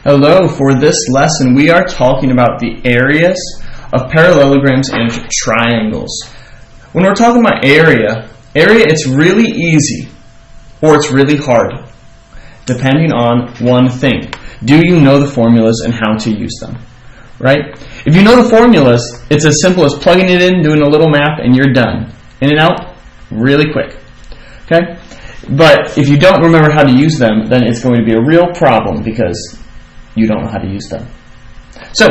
Hello, for this lesson we are talking about the areas of parallelograms and triangles. When we're talking about area, it's really easy or it's really hard, depending on one thing. Do you know the formulas and how to use them? Right? If you know the formulas, it's as simple as plugging it in, doing a little math, and you're done. In and out, really quick. Okay? But if you don't remember how to use them, then it's going to be a real problem because you don't know how to use them. So,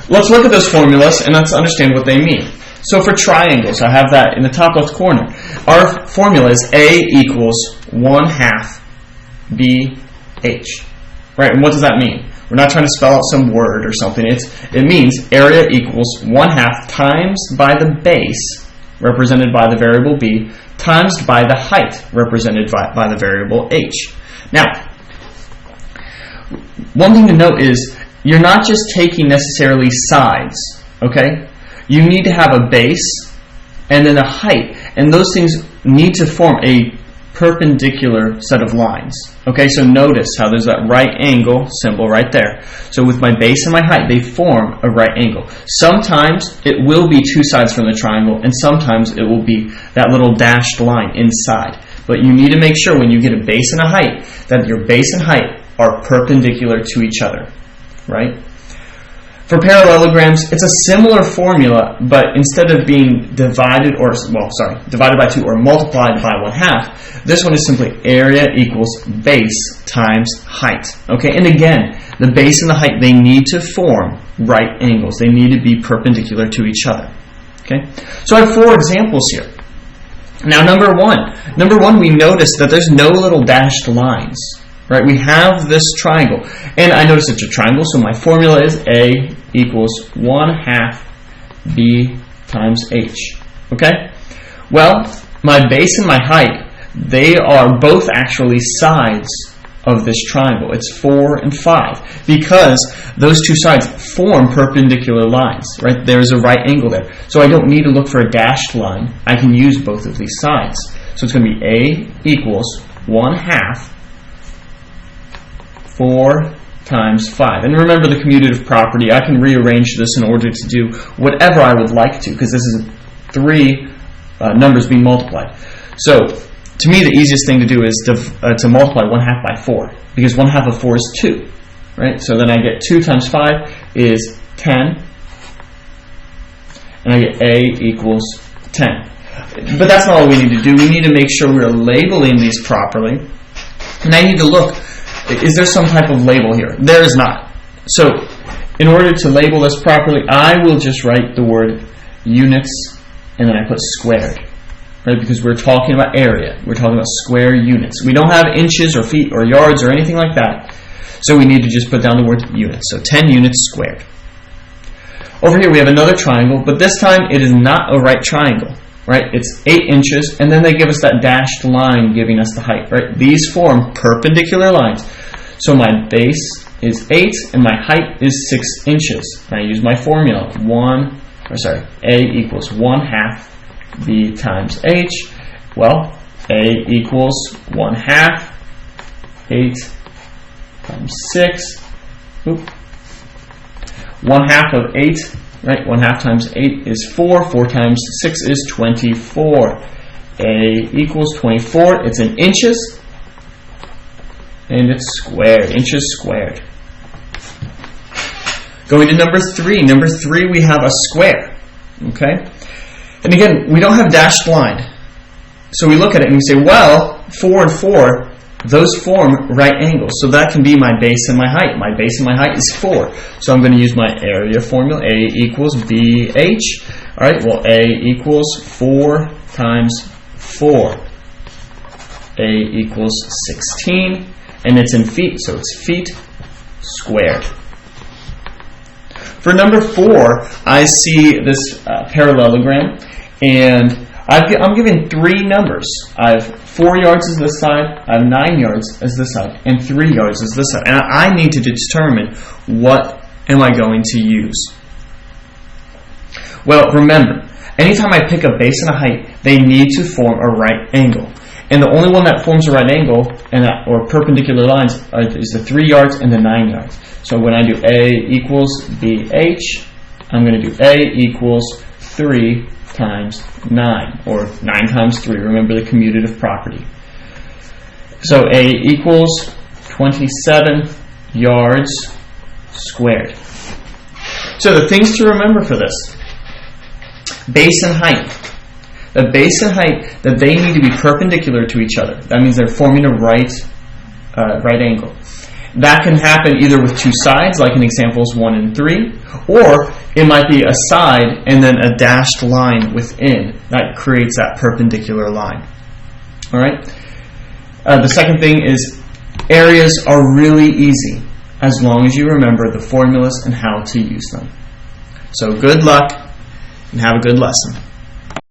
let's look at those formulas and let's understand what they mean. So for triangles, I have that in the top left corner. Our formula is A equals 1/2 BH. Right, and what does that mean? We're not trying to spell out some word or something. It means area equals 1/2 times by the base, represented by the variable b, times by the height, represented by the variable h. Now, one thing to note is you're not just taking necessarily sides, okay? You need to have a base and then a height, and those things need to form a perpendicular set of lines. Okay, so notice how there's that right angle symbol right there. So with my base and my height, they form a right angle. Sometimes it will be two sides from the triangle, and sometimes it will be that little dashed line inside. But you need to make sure when you get a base and a height that your base and height are perpendicular to each other, right? For parallelograms, it's a similar formula, but instead of being divided by 2 or multiplied by 1/2, this one is simply area equals base times height. Okay, and again, the base and the height, they need to form right angles. They need to be perpendicular to each other. Okay, so I have 4 examples here. Now, number one, we notice that there's no little dashed lines. Right, we have this triangle, and I notice it's a triangle, so my formula is A equals 1/2 B times H. Okay? Well, my base and my height, they are both actually sides of this triangle. It's 4 and 5, because those two sides form perpendicular lines. Right? There's a right angle there. So I don't need to look for a dashed line. I can use both of these sides. So it's going to be A equals 1/2 4 times 5. And remember the commutative property. I can rearrange this in order to do whatever I would like to, because this is 3 numbers being multiplied. So, to me, the easiest thing to do is to multiply 1/2 by 4, because 1/2 of 4 is 2. Right? So then I get 2 times 5 is 10, and I get A equals 10. But that's not all we need to do. We need to make sure we're labeling these properly. And I need to look, is there some type of label here? There is not. So, in order to label this properly, I will just write the word units, and then I put squared. Right? Because we're talking about area. We're talking about square units. We don't have inches or feet or yards or anything like that. So we need to just put down the word units. So 10 units squared. Over here we have another triangle, but this time it is not a right triangle. Right? It's 8 inches, and then they give us that dashed line giving us the height. Right? These form perpendicular lines. So my base is 8, and my height is 6 inches. And I use my formula, A equals 1/2 B times H. Well, A equals 1/2 8 times 6. 1/2 of 8. Right, 1/2 times 8 is 4. 4 times 6 is 24. A equals 24. It's in inches, and it's squared. Inches squared. Going to number 3. Number 3, we have a square. Okay? And again, we don't have dashed line. So we look at it and we say, well, 4 and 4, those form right angles. So that can be my base and my height. My base and my height is 4. So I'm going to use my area formula. A equals BH. All right, well, A equals 4 times 4. A equals 16. And it's in feet, so it's feet squared. For number 4, I see this parallelogram, and I'm given 3 numbers. I have 4 yards as this side, I have 9 yards as this side, and 3 yards as this side. And I need to determine what am I going to use. Well, remember, anytime I pick a base and a height, they need to form a right angle. And the only one that forms a right angle or perpendicular lines is the 3 yards and the 9 yards. So when I do A equals BH, I'm going to do A equals 3 times 9, or 9 times 3. Remember the commutative property. So A equals 27 yards squared. So the things to remember for this: base and height. The base and height, that they need to be perpendicular to each other. That means they're forming a right angle. That can happen either with two sides, like in examples 1 and 3, or it might be a side and then a dashed line within that creates that perpendicular line. All right. The second thing is areas are really easy as long as you remember the formulas and how to use them. So good luck and have a good lesson.